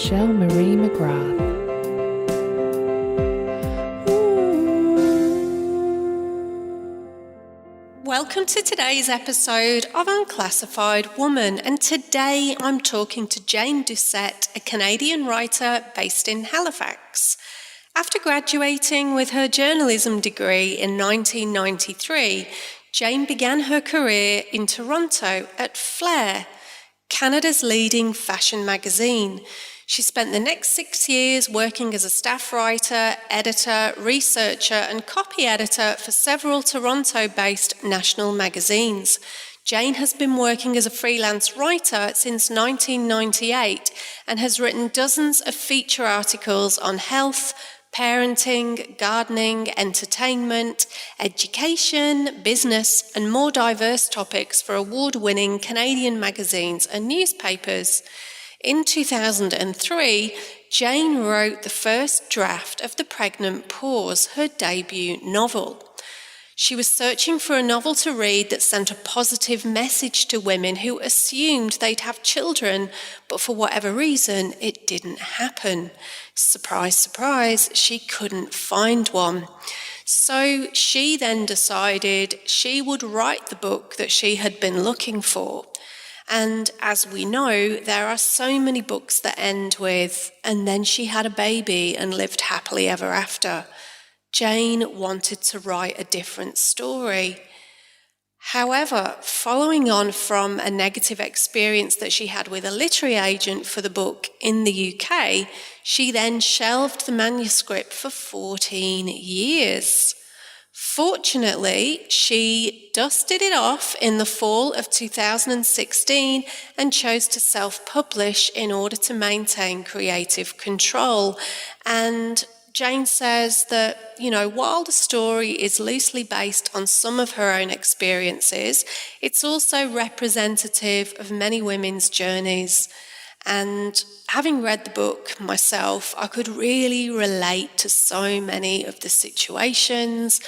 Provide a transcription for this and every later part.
Michelle Marie McGrath. Welcome to today's episode of Unclassified Woman, and today I'm talking to Jane Doucet, a Canadian writer based in Halifax. After graduating with her journalism degree in 1993, Jane began her career in Toronto at Flair, Canada's leading fashion magazine. She spent the next 6 years working as a staff writer, editor, researcher, and copy editor for several Toronto-based national magazines. Jane has been working as a freelance writer since 1998 and has written dozens of feature articles on health, parenting, gardening, entertainment, education, business, and more diverse topics for award-winning Canadian magazines and newspapers. In 2003, Jane wrote the first draft of The Pregnant Pause, her debut novel. She was searching for a novel to read that sent a positive message to women who assumed they'd have children, but for whatever reason, it didn't happen. Surprise, surprise, she couldn't find one. So she then decided she would write the book that she had been looking for. And as we know, there are so many books that end with, and then she had a baby and lived happily ever after. Jane wanted to write a different story. However, following on from a negative experience that she had with a literary agent for the book in the UK, she then shelved the manuscript for 14 years. Fortunately, she dusted it off in the fall of 2016 and chose to self-publish in order to maintain creative control. And Jane says that, while the story is loosely based on some of her own experiences, it's also representative of many women's journeys. And having read the book myself, I could really relate to so many of the situations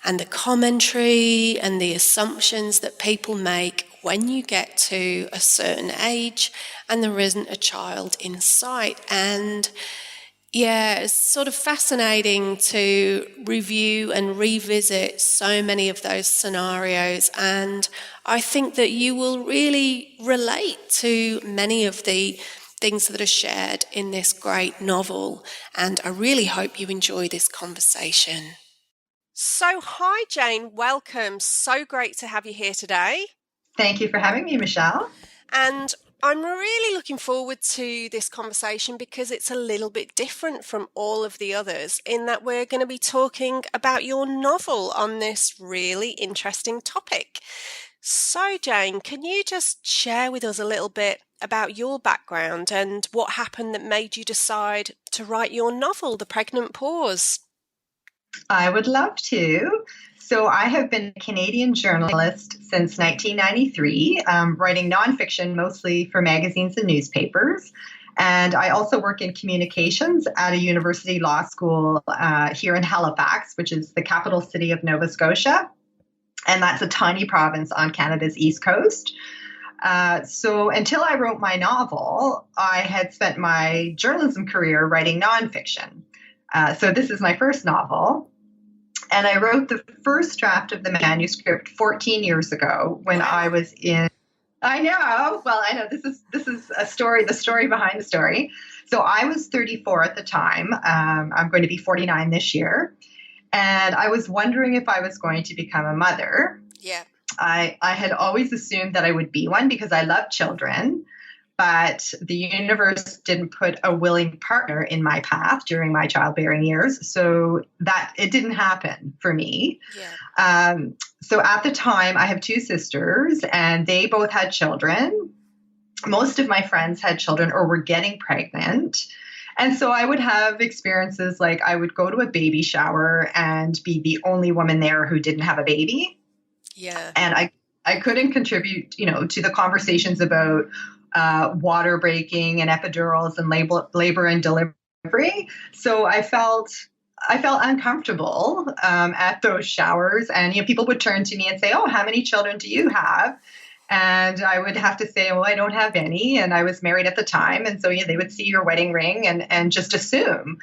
and the commentary and the assumptions that people make when you get to a certain age and there isn't a child in sight. And yeah, it's sort of fascinating to review and revisit so many of those scenarios, and I think that you will really relate to many of the things that are shared in this great novel, and I really hope you enjoy this conversation. So, hi Jane, welcome. So great to have you here today. Thank you for having me, Michelle. And I'm really looking forward to this conversation because it's a little bit different from all of the others in that we're going to be talking about your novel on this really interesting topic. So, Jane, can you just share with us a little bit about your background and what happened that made you decide to write your novel, The Pregnant Pause? I would love to. So I have been a Canadian journalist since 1993, writing nonfiction mostly for magazines and newspapers. And I also work in communications at a university law school here in Halifax, which is the capital city of Nova Scotia. And that's a tiny province on Canada's east coast. So until I wrote my novel, I had spent my journalism career writing nonfiction. So this is my first novel. And I wrote the first draft of the manuscript 14 years ago when I was in, I know, this is a story, the story behind the story. So I was 34 at the time. I'm going to be 49 this year. And I was wondering if I was going to become a mother. Yeah. I had always assumed that I would be one because I love children. But the universe didn't put a willing partner in my path during my childbearing years, so that it didn't happen for me. Yeah. So at the time, I have two sisters, and they both had children. Most of my friends had children or were getting pregnant. And so I would have experiences like I would go to a baby shower and be the only woman there who didn't have a baby. Yeah. And I couldn't contribute, to the conversations about water breaking and epidurals and labor and delivery. So I felt uncomfortable at those showers, and people would turn to me and say, "Oh, how many children do you have?" And I would have to say, well, I don't have any. And I was married at the time. And so, yeah, they would see your wedding ring and just assume.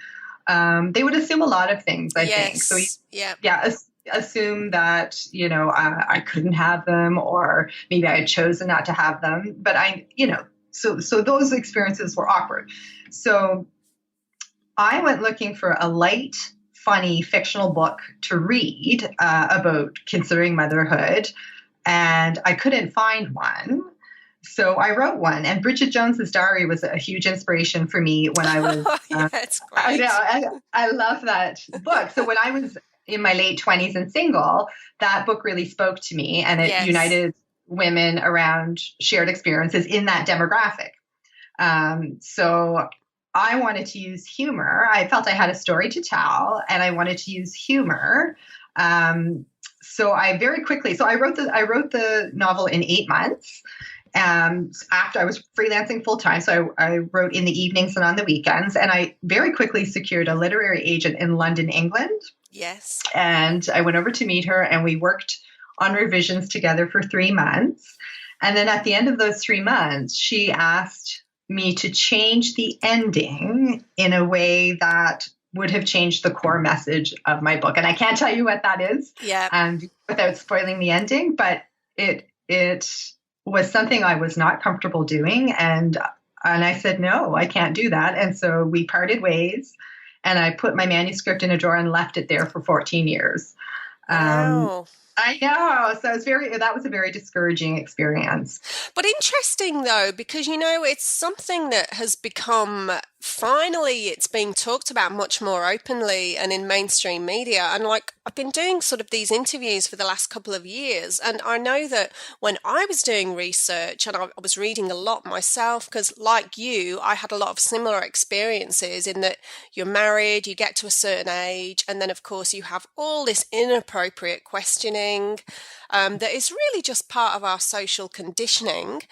They would assume a lot of things, I think. So, Yes. Yeah. yeah, assume that, I couldn't have them, or maybe I had chosen not to have them. But so those experiences were awkward. So I went looking for a light, funny fictional book to read about considering motherhood, and I couldn't find one. So I wrote one, and Bridget Jones's Diary was a huge inspiration for me when I was. Yeah, it's great. I know, I love that book. So when I was in my late 20s and single, that book really spoke to me, and it Yes. united women around shared experiences in that demographic. So I wanted to use humor. I felt I had a story to tell, and I wanted to use humor. So I wrote the novel in 8 months. After I was freelancing full time, so I wrote in the evenings and on the weekends, and I very quickly secured a literary agent in London, England. Yes. And I went over to meet her, and we worked on revisions together for 3 months. And then at the end of those 3 months, she asked me to change the ending in a way that would have changed the core message of my book. And I can't tell you what that is, Yeah. without spoiling the ending, but it was something I was not comfortable doing. And I said, no, I can't do that. And so we parted ways, and I put my manuscript in a drawer and left it there for 14 years. Wow. I know. So that was a very discouraging experience. But interesting though, because it's something that has become, finally, it's being talked about much more openly and in mainstream media. And I've been doing sort of these interviews for the last couple of years. And I know that when I was doing research, and I was reading a lot myself, because like you, I had a lot of similar experiences in that you're married, you get to a certain age, and then of course you have all this inappropriate questioning that is really just part of our social conditioning.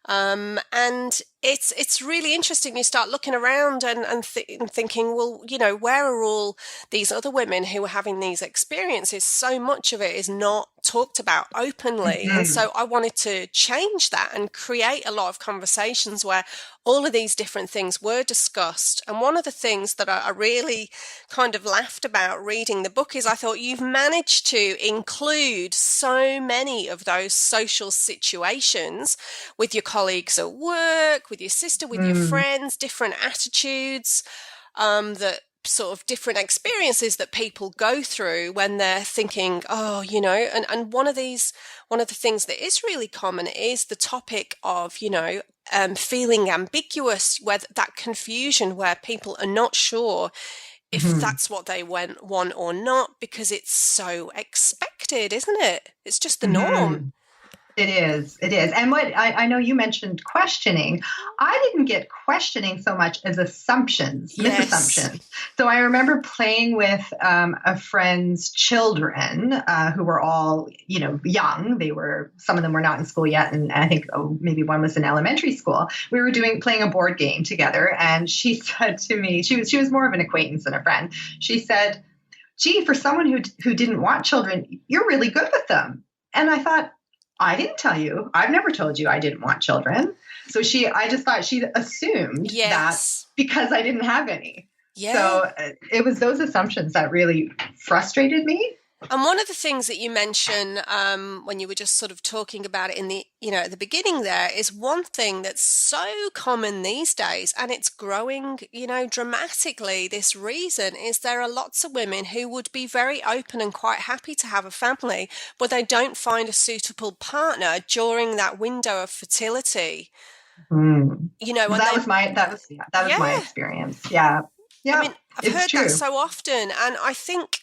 And it's really interesting. You start looking around and thinking, well, where are all these other women who are having these experiences? So much of it is not talked about openly. Mm-hmm. And so I wanted to change that and create a lot of conversations where all of these different things were discussed. And one of the things that I really kind of laughed about reading the book is I thought you've managed to include so many of those social situations with your colleagues at work, with your sister, with your friends, different attitudes, that sort of different experiences that people go through when they're thinking, and one of the things that is really common is the topic of, feeling ambiguous, where that confusion where people are not sure if that's what they want or not, because it's so expected, isn't it? It's just the norm. It is. And what I know you mentioned questioning. I didn't get questioning so much as assumptions, misassumptions. So I remember playing with a friend's children who were all, young. Some of them were not in school yet. And I think maybe one was in elementary school. We were playing a board game together. And she said to me, she was more of an acquaintance than a friend. She said, gee, for someone who didn't want children, you're really good with them. And I thought, I didn't tell you. I've never told you I didn't want children. So I just thought she assumed that because I didn't have any. Yeah. So it was those assumptions that really frustrated me. And one of the things that you mentioned when you were just sort of talking about it in the, at the beginning there, is one thing that's so common these days, and it's growing, dramatically. This reason is there are lots of women who would be very open and quite happy to have a family, but they don't find a suitable partner during that window of fertility. And that was my experience. Yeah. Yeah. I mean, I've heard that so often, and I think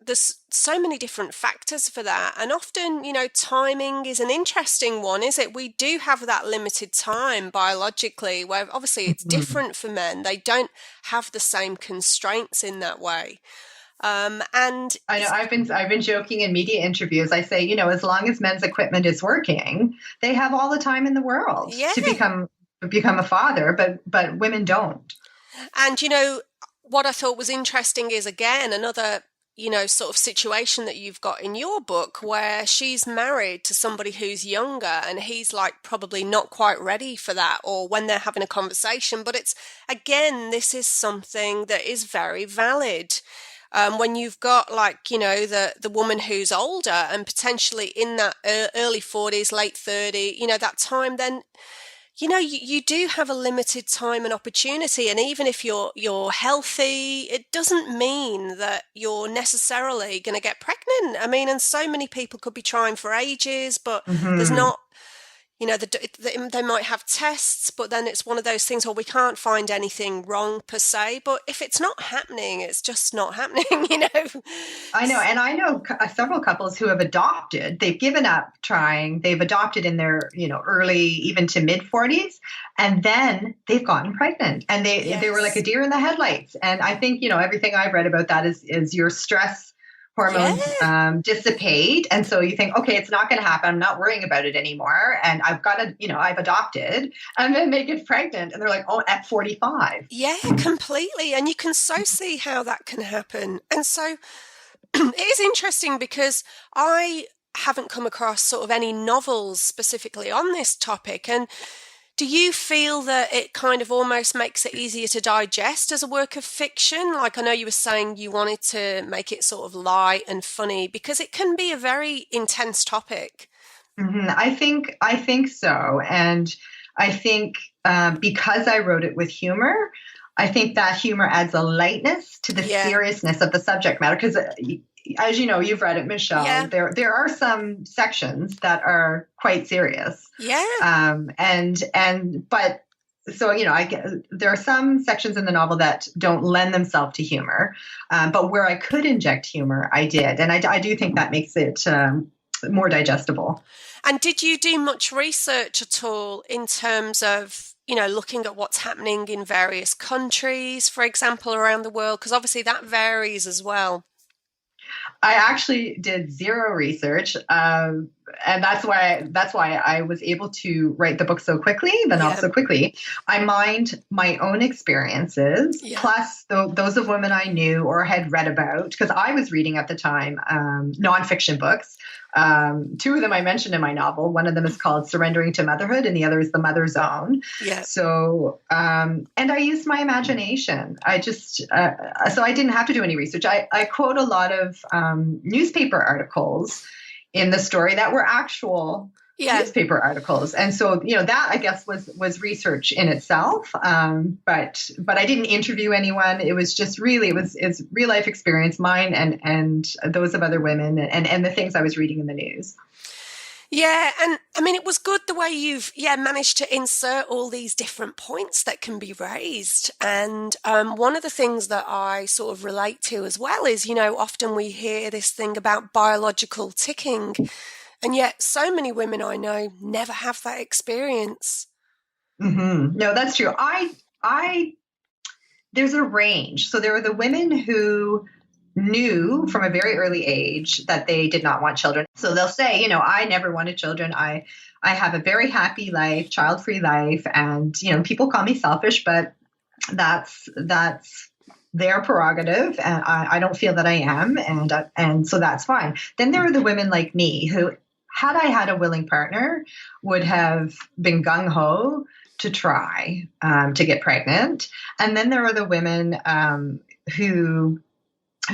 there's so many different factors for that. And often, timing is an interesting one, is it? We do have that limited time biologically, where obviously it's different for men. They don't have the same constraints in that way. And I know I've been joking in media interviews. I say, as long as men's equipment is working, they have all the time in the world to become a father, but women don't. And, what I thought was interesting is, again, another sort of situation that you've got in your book where she's married to somebody who's younger and he's like probably not quite ready for that, or when they're having a conversation. But it's, again, this is something that is very valid. When you've got like, the woman who's older and potentially in that early 40s, late 30, that time, then you do have a limited time and opportunity, and even if you're healthy, it doesn't mean that you're necessarily going to get pregnant. I mean, and so many people could be trying for ages, but there's Hmm. not, they might have tests, but then it's one of those things where we can't find anything wrong per se. But if it's not happening, it's just not happening. I know, and I know several couples who have adopted. They've given up trying. They've adopted in their, early, even to mid 40s, and then they've gotten pregnant, and they were like a Yes. deer in the headlights. And I think everything I've read about that is your stress Yeah. hormones dissipate, and so you think, okay, it's not going to happen. I'm not worrying about it anymore, and I've got to, I've adopted, and then they get pregnant, and they're like, oh, at 45. Yeah, completely. And you can so see how that can happen. And so it is interesting because I haven't come across sort of any novels specifically on this topic. And do you feel that it kind of almost makes it easier to digest as a work of fiction? Like, I know you were saying you wanted to make it sort of light and funny because it can be a very intense topic. I think so, and I think because I wrote it with humor, I think that humor adds a lightness to the Yeah. seriousness of the subject matter. Because, as you know, you've read it, Michelle. Yeah. There are some sections that are quite serious, Yeah. but so there are some sections in the novel that don't lend themselves to humor, but where I could inject humor, I did, and I do think that makes it more digestible. And did you do much research at all in terms of, looking at what's happening in various countries, for example, around the world? Because obviously that varies as well. I actually did zero research, and that's why I was able to write the book so quickly, the novel Yeah. so quickly. I mined my own experiences, Yeah. plus those of women I knew or had read about, because I was reading at the time nonfiction books. Two of them I mentioned in my novel. One of them is called Surrendering to Motherhood, and the other is The Mother's Own. Yeah. So, and I used my imagination. So I didn't have to do any research. I quote a lot of newspaper articles in the story that were actual Yeah. newspaper articles, and so that, I guess, was research in itself. But I didn't interview anyone. It was just really it's real life experience, mine and those of other women, and the things I was reading in the news. Yeah, and I mean, it was good the way you've managed to insert all these different points that can be raised. And one of the things that I sort of relate to as well is, often we hear this thing about biological ticking, and yet so many women I know never have that experience. No, that's true. I there's a range. So there are the women who knew from a very early age that they did not want children. So they'll say, I never wanted children. I have a very happy life, child-free life, and people call me selfish, but that's their prerogative, and I don't feel that I am, and so that's fine. Then there are the women like me who, had I had a willing partner, would have been gung-ho to try to get pregnant. And then there are the women who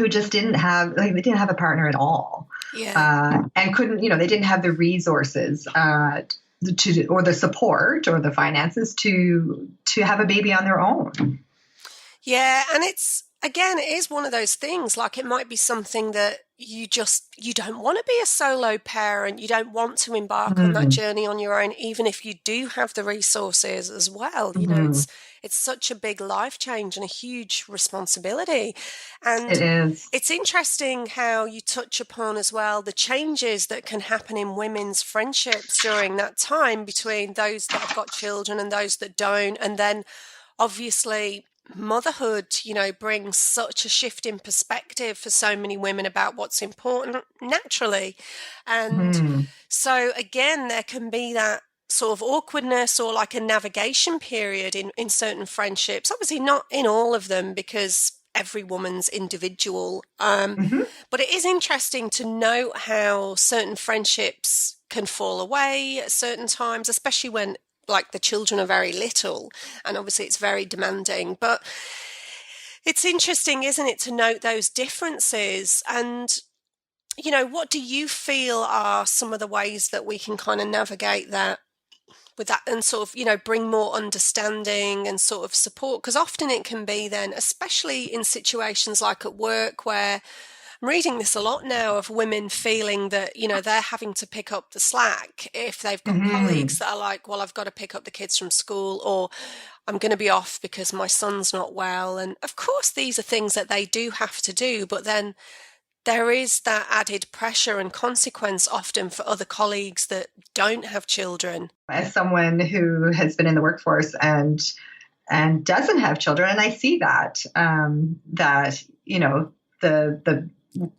just didn't have, they didn't have a partner at all. Yeah. And couldn't, they didn't have the resources or the support or the finances to have a baby on their own. Yeah, and it is one of those things, like it might be something that you don't want to be a solo parent, you don't want to embark on that journey on your own, even if you do have the resources as well. It's such a big life change and a huge responsibility. And It is. it's interesting how you touch upon as well the changes that can happen in women's friendships during that time between those that have got children and those that don't. And then obviously motherhood, brings such a shift in perspective for so many women about what's important naturally. And so again, there can be that sort of awkwardness or like a navigation period in certain friendships. Obviously not in all of them, because every woman's individual. Hmm. But it is interesting to note how certain friendships can fall away at certain times, especially when like the children are very little, and obviously it's very demanding. But it's interesting, isn't it, to note those differences. And what do you feel are some of the ways that we can kind of navigate that with that and sort of, bring more understanding and sort of support? Because often it can be then, especially in situations like at work, where I'm reading this a lot now of women feeling that, they're having to pick up the slack if they've got colleagues Hmm. that are like, well, I've got to pick up the kids from school, or I'm going to be off because my son's not well. And of course, these are things that they do have to do, but then there is that added pressure and consequence often for other colleagues that don't have children. As someone who has been in the workforce and doesn't have children, and I see that that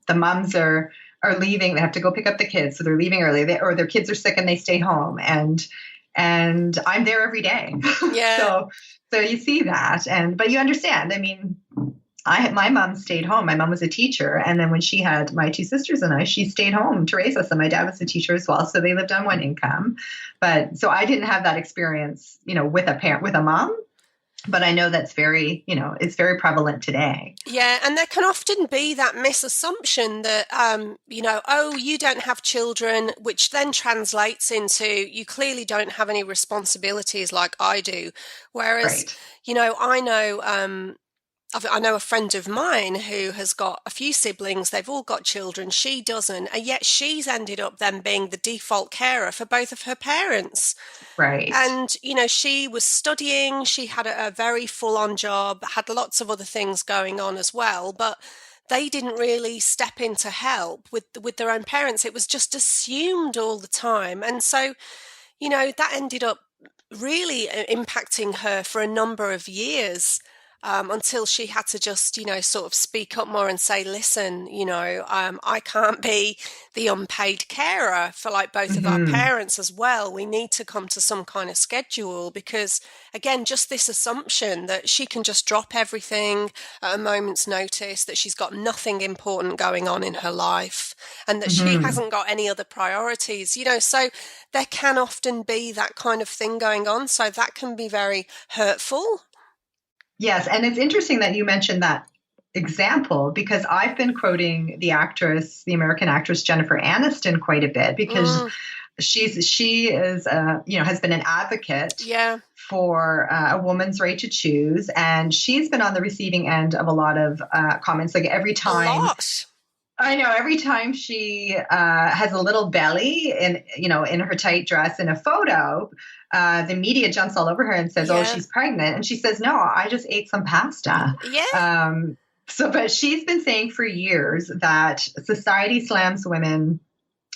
the moms are leaving. They have to go pick up the kids, so they're leaving early, or their kids are sick and they stay home, and I'm there every day. Yeah. So you see that, but you understand. I mean, my mom stayed home. My mom was a teacher. And then when she had my two sisters and I, she stayed home to raise us. And my dad was a teacher as well. So they lived on one income. But so I didn't have that experience, with a parent, with a mom. But I know that's very, it's very prevalent today. Yeah, and there can often be that misassumption that, oh, you don't have children, which then translates into you clearly don't have any responsibilities like I do. Whereas, Right. I know a friend of mine who has got a few siblings. They've all got children. She doesn't. And yet she's ended up then being the default carer for both of her parents. Right. And, she was studying. She had a very full-on job, had lots of other things going on as well. But they didn't really step in to help with their own parents. It was just assumed all the time. And so, that ended up really impacting her for a number of years. Until she had to just, sort of speak up more and say, listen, I can't be the unpaid carer for like both of our parents as well. We need to come to some kind of schedule because, again, just this assumption that she can just drop everything at a moment's notice, that she's got nothing important going on in her life and that she hasn't got any other priorities, so there can often be that kind of thing going on. So that can be very hurtful. Yes. And it's interesting that you mentioned that example because I've been quoting the American actress Jennifer Aniston quite a bit because she is has been an advocate for a woman's right to choose, and she's been on the receiving end of a lot of comments. Like every time, I know every time she has a little belly in her tight dress in a photo, the media jumps all over her and says, "Oh, she's pregnant," and she says, "No, I just ate some pasta." Yeah. But she's been saying for years that society slams women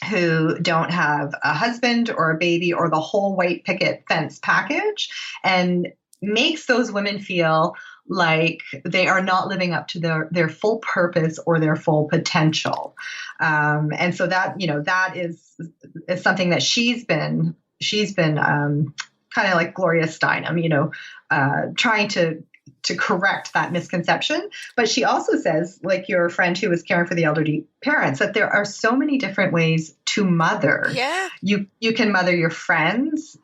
who don't have a husband or a baby or the whole white picket fence package and makes those women feel like they are not living up to their full purpose or their full potential. And so that is something that she's been kind of like Gloria Steinem, trying to correct that misconception. But she also says, like your friend who was caring for the elderly parents, that there are so many different ways to mother. Yeah. You can mother your friends'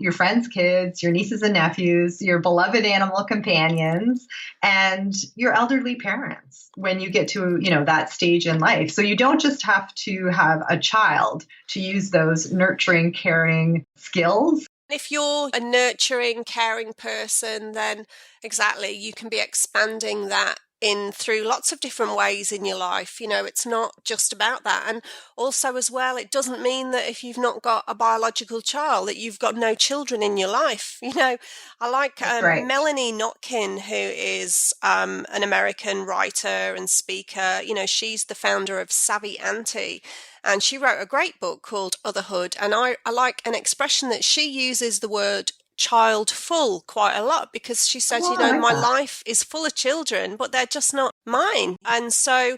kids, your nieces and nephews, your beloved animal companions, and your elderly parents when you get to, that stage in life. So you don't just have to have a child to use those nurturing, caring skills. If you're a nurturing, caring person, then exactly, you can be expanding that in through lots of different ways in your life. It's not just about that. And also as well, it doesn't mean that if you've not got a biological child that you've got no children in your life. I like Right. Melanie Notkin, who is an American writer and speaker. She's the founder of Savvy Auntie, and she wrote a great book called Motherhood. And I like an expression that she uses, the word child full, quite a lot, because she says, my life is full of children, but they're just not mine. And so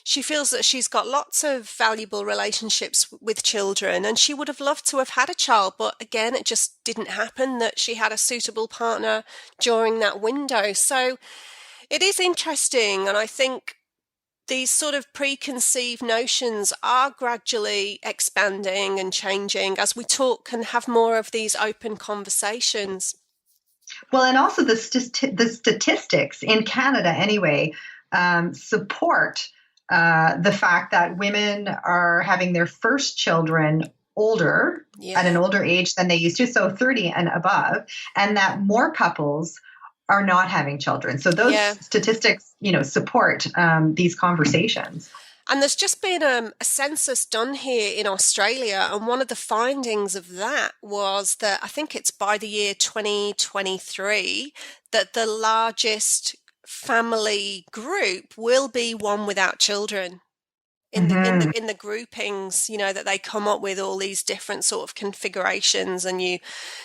she feels that she's got lots of valuable relationships with children, and she would have loved to have had a child, but again, it just didn't happen that she had a suitable partner during that window. So It is interesting, and I think these sort of preconceived notions are gradually expanding and changing as we talk and have more of these open conversations. Well, and also the statistics in Canada, anyway, support the fact that women are having their first children older at an older age than they used to, so 30 and above, and that more couples are not having children. So those statistics, support these conversations. And there's just been a census done here in Australia, and one of the findings of that was that I think it's by the year 2023 that the largest family group will be one without children. In the groupings, that they come up with all these different sort of configurations,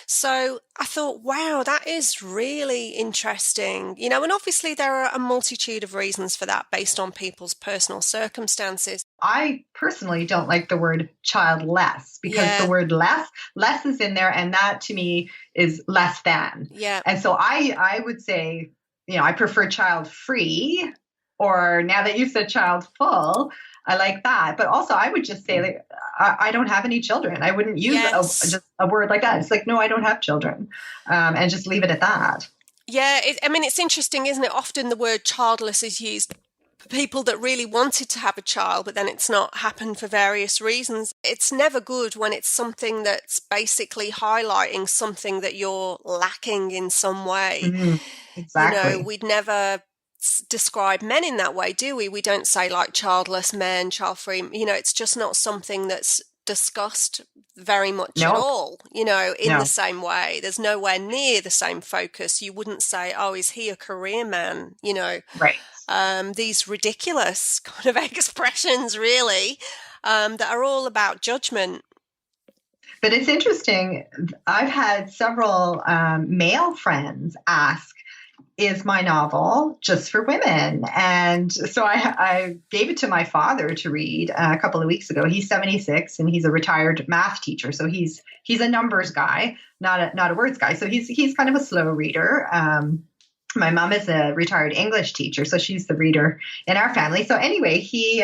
so I thought, wow, that is really interesting, and obviously there are a multitude of reasons for that based on people's personal circumstances. I personally don't like the word childless because the word less is in there, and that to me is less than. Yeah. And so I would say, I prefer child free, or now that you said child full, I like that. But also I would just say, like, I don't have any children. I wouldn't use just a word like that. It's like, no, I don't have children, and just leave it at that. Yeah. It's interesting, isn't it? Often the word childless is used for people that really wanted to have a child, but then it's not happened for various reasons. It's never good when it's something that's basically highlighting something that you're lacking in some way. Mm-hmm. Exactly. We'd never describe men in that way, do we? We don't say like childless men, child-free. It's just not something that's discussed very much at all, in the same way. There's nowhere near the same focus. You wouldn't say, oh, is he a career man? Right. These ridiculous kind of expressions, really, that are all about judgment. But it's interesting. I've had several male friends ask, is my novel just for women? And so I gave it to my father to read a couple of weeks ago. He's 76 and he's a retired math teacher. So he's a numbers guy, not a words guy. So he's kind of a slow reader. My mom is a retired English teacher, so she's the reader in our family. So anyway, he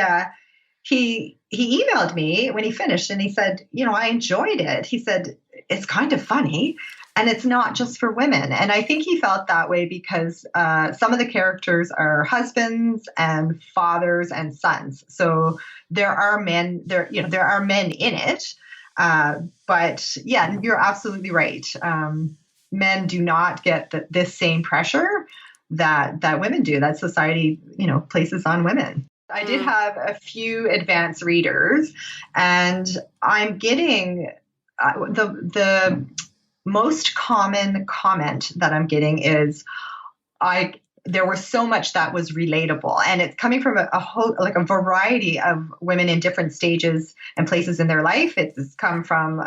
emailed me when he finished and he said, I enjoyed it. He said, it's kind of funny. And it's not just for women. And I think he felt that way because some of the characters are husbands and fathers and sons. So there are men there are men in it. But yeah, you're absolutely right. Men do not get this same pressure that women do, that society, places on women. I did have a few advanced readers, and I'm getting the most common comment that I'm getting is, there was so much that was relatable, and it's coming from a whole, like a variety of women in different stages and places in their life. It's come from,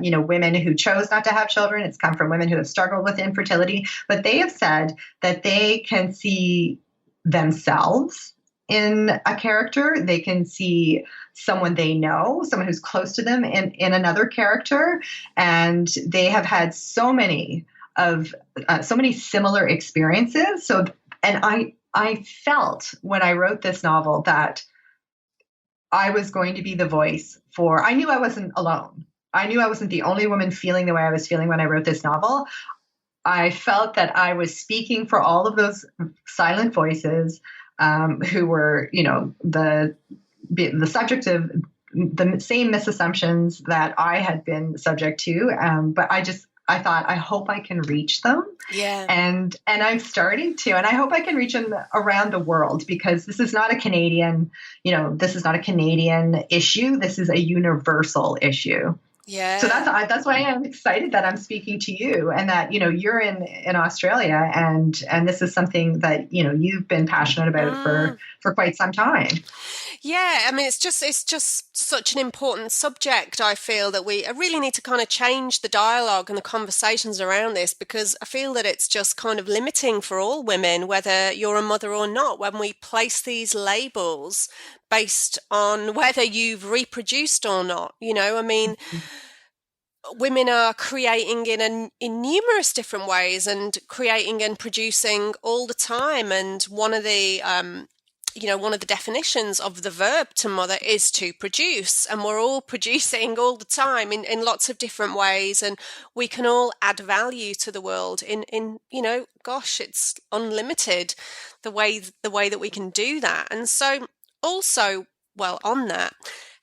women who chose not to have children. It's come from women who have struggled with infertility, but they have said that they can see themselves in a character. They can see someone they know, someone who's close to them in another character. And they have had so many similar experiences. So, and I felt when I wrote this novel that I was going to be the voice I knew I wasn't alone. I knew I wasn't the only woman feeling the way I was feeling when I wrote this novel. I felt that I was speaking for all of those silent voices who were, the subject of the same misassumptions that I had been subject to. But I thought, I hope I can reach them. Yeah. And I'm starting to, and I hope I can reach them around the world, because this is not a Canadian issue. This is a universal issue. Yeah. So that's why I'm excited that I'm speaking to you, and that, you're in Australia, and this is something that, you've been passionate about for quite some time. Yeah, it's just such an important subject. I feel that we really need to kind of change the dialogue and the conversations around this, because I feel that it's just kind of limiting for all women, whether you're a mother or not, when we place these labels based on whether you've reproduced or not. women are creating in numerous different ways and creating and producing all the time. And one of the one of the definitions of the verb to mother is to produce, and we're all producing all the time in lots of different ways, and we can all add value to the world in gosh, it's unlimited the way that we can do that. And so also, well, on that,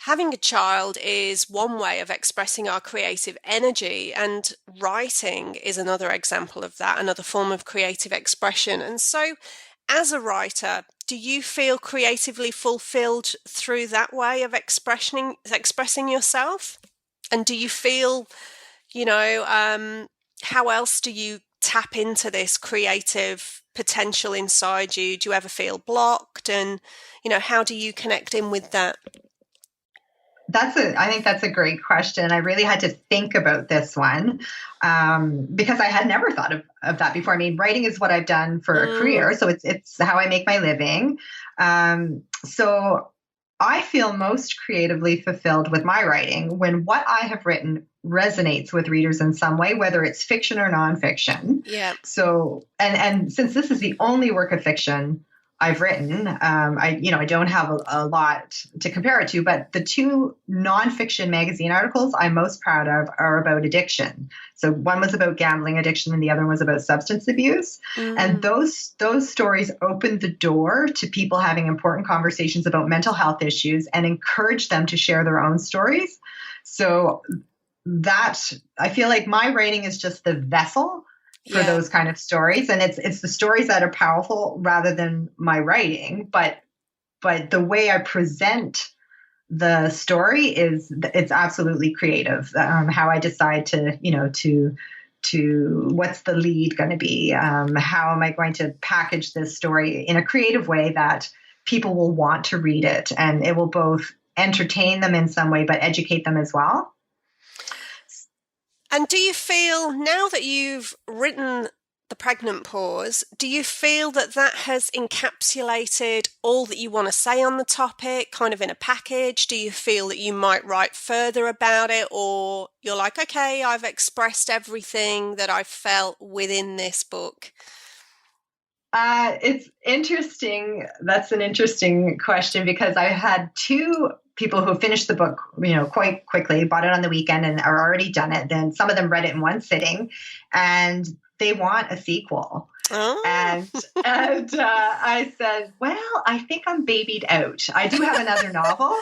having a child is one way of expressing our creative energy, and writing is another example of that, another form of creative expression. And so, as a writer, do you feel creatively fulfilled through that way of expressing yourself? And do you feel, how else do you tap into this creative potential inside you? Do you ever feel blocked? And, how do you connect in with that? I think that's a great question. I really had to think about this one because I had never thought of that before. I mean, writing is what I've done for a career, so it's how I make my living. So I feel most creatively fulfilled with my writing when what I have written resonates with readers in some way, whether it's fiction or nonfiction. Yeah. So, and since this is the only work of fiction I've written, I don't have a lot to compare it to, but the two nonfiction magazine articles I'm most proud of are about addiction. So one was about gambling addiction and the other was about substance abuse. And those stories opened the door to people having important conversations about mental health issues and encouraged them to share their own stories. So that, I feel like my writing is just the vessel for those kind of stories. And it's the stories that are powerful rather than my writing, but the way I present the story it's absolutely creative. How I decide to what's the lead going to be? How am I going to package this story in a creative way that people will want to read it, and it will both entertain them in some way, but educate them as well. And do you feel, now that you've written The Pregnant Pause, do you feel that has encapsulated all that you want to say on the topic, kind of in a package? Do you feel that you might write further about it, or you're like, okay, I've expressed everything that I felt within this book? It's interesting. That's an interesting question, because I had two people who finished the book, quite quickly, bought it on the weekend and are already done it. Then some of them read it in one sitting, and they want a sequel. Oh. And I said, well, I think I'm babied out. I do have another novel.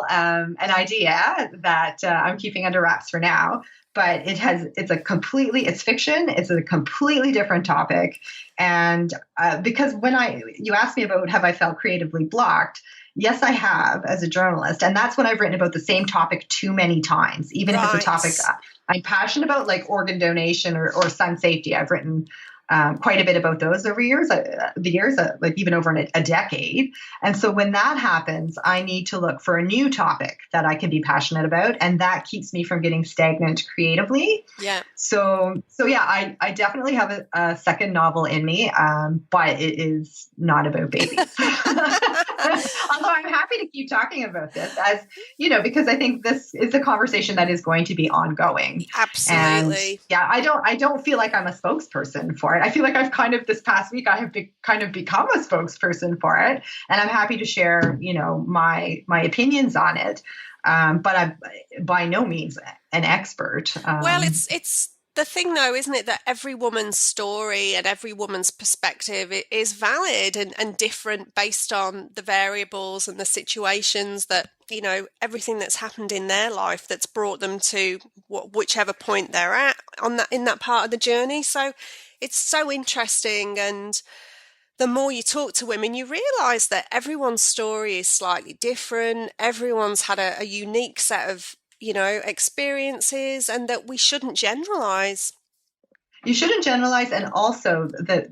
An idea that I'm keeping under wraps for now. But it's fiction. It's a completely different topic. And because you asked me about have I felt creatively blocked? Yes, I have, as a journalist. And that's when I've written about the same topic too many times, even if it's a topic I'm passionate about, like organ donation or sun safety. I've written quite a bit about those over the years, like even over a decade. And so when that happens, I need to look for a new topic that I can be passionate about. And that keeps me from getting stagnant creatively. Yeah. So yeah, I definitely have a second novel in me, but it is not about babies. Although I'm happy to keep talking about this, as because I think this is a conversation that is going to be ongoing. Absolutely. And I don't feel like I'm a spokesperson for it. I feel like this past week I have kind of become a spokesperson for it, and I'm happy to share, my opinions on it. But I'm by no means an expert. Well, it's the thing, though, isn't it, that every woman's story and every woman's perspective is valid and different based on the variables and the situations that, everything that's happened in their life that's brought them to whichever point they're at in that part of the journey. So it's so interesting. And the more you talk to women, you realise that everyone's story is slightly different. Everyone's had a unique set of experiences, and that we shouldn't generalize. You shouldn't generalize. And also the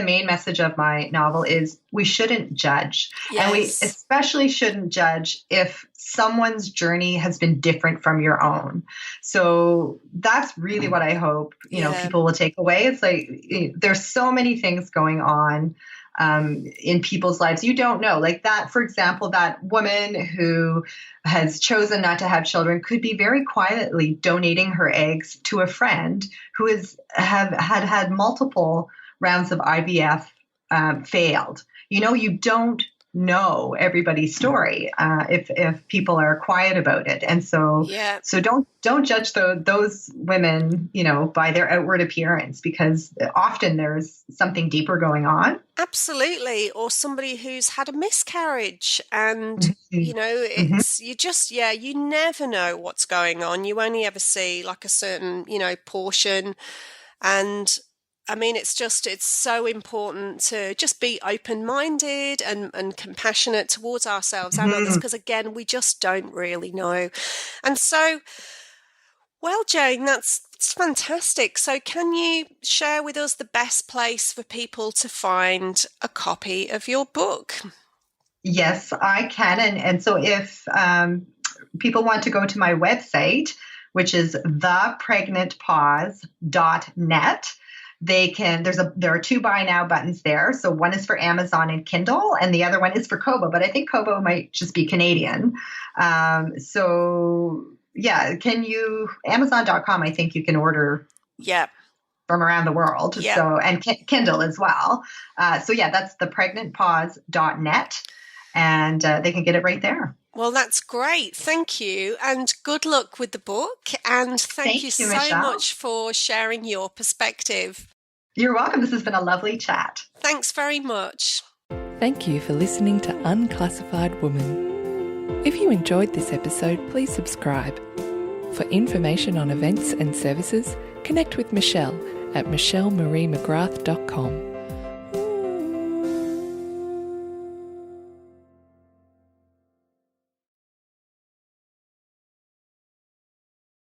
main message of my novel is we shouldn't judge. Yes. And we especially shouldn't judge if someone's journey has been different from your own. So that's really what I hope, people will take away. It's like, there's so many things going on in people's lives. You don't know. Like that, for example, that woman who has chosen not to have children could be very quietly donating her eggs to a friend who had multiple rounds of IVF failed. You don't know everybody's story if people are quiet about it, and so don't judge those women by their outward appearance, because often there's something deeper going on. Absolutely. Or somebody who's had a miscarriage, and it's you never know what's going on. You only ever see like a certain portion, and I mean, it's so important to just be open-minded and compassionate towards ourselves and others, because again, we just don't really know. And so, well, Jane, that's fantastic. So can you share with us the best place for people to find a copy of your book? Yes, I can. And so if people want to go to my website, which is thepregnantpause.net, there are 2 buy now buttons there. So one is for Amazon and Kindle, and the other one is for Kobo, but I think Kobo might just be Canadian. Amazon.com, I think you can order from around the world. So, and Kindle as well. That's thepregnantpause.net, and they can get it right there. Well, that's great. Thank you. And good luck with the book. And thank you so Michelle. much for sharing your perspective. You're welcome. This has been a lovely chat. Thanks very much. Thank you for listening to Unclassified Woman. If you enjoyed this episode, please subscribe. For information on events and services, connect with Michelle at michellemariemcgrath.com.